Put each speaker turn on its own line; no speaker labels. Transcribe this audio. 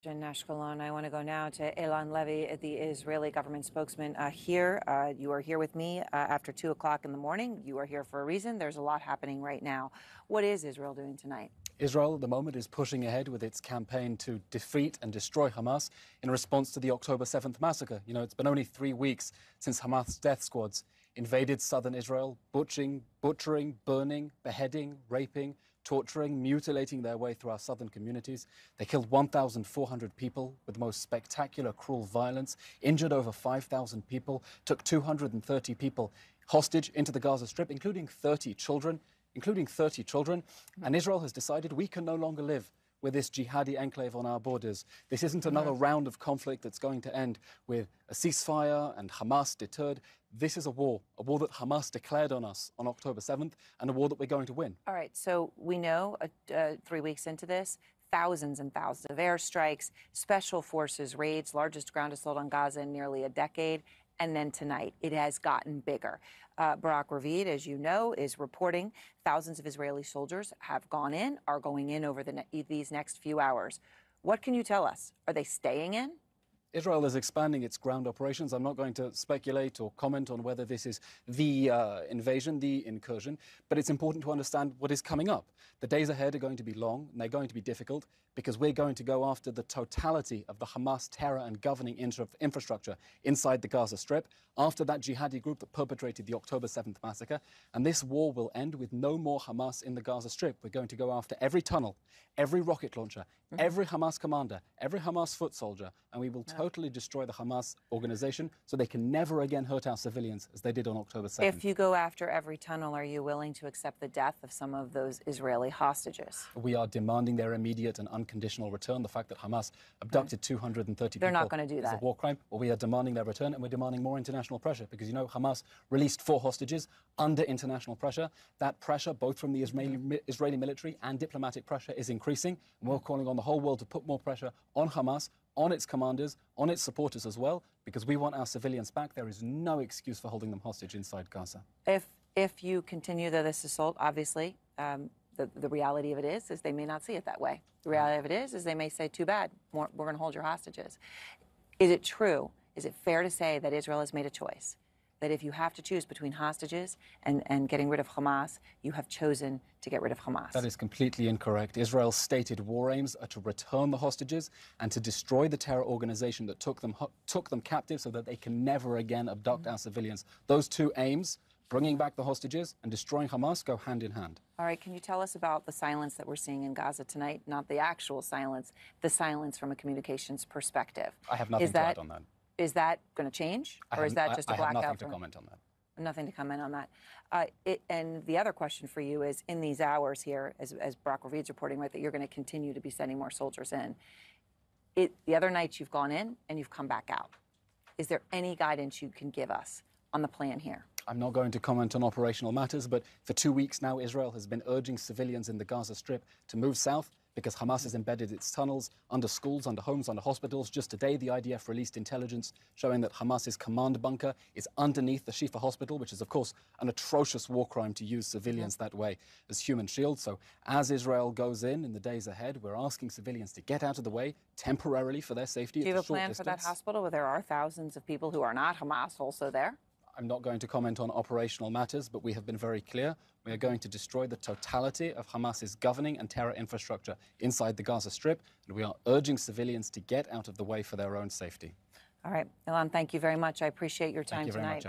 In Ashkelon. I want to go now to Eylon Levy, the Israeli government spokesman here. You are here with me after 2 o'clock in the morning. You are here for a reason. There's a lot happening right now. What is Israel doing tonight?
Israel at the moment is pushing ahead with its campaign to defeat and destroy Hamas in response to the October 7th massacre. You know, it's been only 3 weeks since Hamas death squads invaded southern Israel, butchering, burning, beheading, raping, torturing, mutilating their way through our southern communities. They killed 1,400 people with the most spectacular, cruel violence, injured over 5,000 people, took 230 people hostage into the Gaza Strip, including 30 children. And Israel has decided we can no longer live with this jihadi enclave on our borders. This isn't another round of conflict that's going to end with a ceasefire and Hamas deterred. This is a war that Hamas declared on us on October 7th, and a war that we're going to win.
All right, so we know 3 weeks into this, thousands and thousands of airstrikes, special forces raids, largest ground assault on Gaza in nearly a decade. And then tonight, it has gotten bigger. Barak Ravid, as you know, is reporting thousands of Israeli soldiers have gone in, are going in over these next few hours. What can you tell us? Are they staying in?
Israel is expanding its ground operations. I'm not going to speculate or comment on whether this is the invasion, the incursion, but it's important to understand what is coming up. The days ahead are going to be long, and they're going to be difficult, because we're going to go after the totality of the Hamas terror and governing infrastructure inside the Gaza Strip, after that jihadi group that perpetrated the October 7th massacre. And this war will end with no more Hamas in the Gaza Strip. We're going to go after every tunnel, every rocket launcher, every Hamas commander, every Hamas foot soldier, and we will totally destroy the Hamas organization so they can never again hurt our civilians as they did on October 7th.
If you go after every tunnel, are you willing to accept the death of some of those Israeli hostages?
We are demanding their immediate and unconditional return. The fact that Hamas abducted 230 people.
They're not going to do that.
Is a war crime. Well, we are demanding their return, and we're demanding more international pressure, because, you know, Hamas released 4 hostages under international pressure. That pressure, both from the Israeli military and diplomatic pressure, is increasing. And we're calling on the whole world to put more pressure on Hamas, on its commanders, on its supporters as well, because we want our civilians back. There is no excuse for holding them hostage inside Gaza.
If you continue this assault, obviously, the reality of it is they may not see it that way. The reality of it is they may say, too bad, we're going to hold your hostages. Is it true? Is it fair to say that Israel has made a choice? That if you have to choose between hostages and getting rid of Hamas, you have chosen to get rid of Hamas?
That is completely incorrect. Israel's stated war aims are to return the hostages and to destroy the terror organization that took them captive, so that they can never again abduct our civilians. Those two aims, bringing back the hostages and destroying Hamas, go hand in hand.
All right, can you tell us about the silence that we're seeing in Gaza tonight? Not the actual silence, the silence from a communications perspective.
I have nothing to add on that.
Is that going to change, or is that just a blackout?
I have nothing to comment on that.
Nothing to comment on that. And the other question for you is, in these hours here, as Barak Ravid's reporting, right, that you're going to continue to be sending more soldiers in. The other nights you've gone in and you've come back out. Is there any guidance you can give us on the plan here?
I'm not going to comment on operational matters, but for 2 weeks now, Israel has been urging civilians in the Gaza Strip to move south, because Hamas has embedded its tunnels under schools, under homes, under hospitals. Just today, the IDF released intelligence showing that Hamas's command bunker is underneath the Shifa hospital, which is, of course, an atrocious war crime to use civilians that way as human shields. So as Israel goes in the days ahead, we're asking civilians to get out of the way temporarily for their safety.
Do you have a plan for that hospital where there are thousands of people who are not Hamas also there?
I'm not going to comment on operational matters, but we have been very clear. We are going to destroy the totality of Hamas's governing and terror infrastructure inside the Gaza Strip, and we are urging civilians to get out of the way for their own safety.
All right, Eylon, thank you very much. I appreciate your time tonight.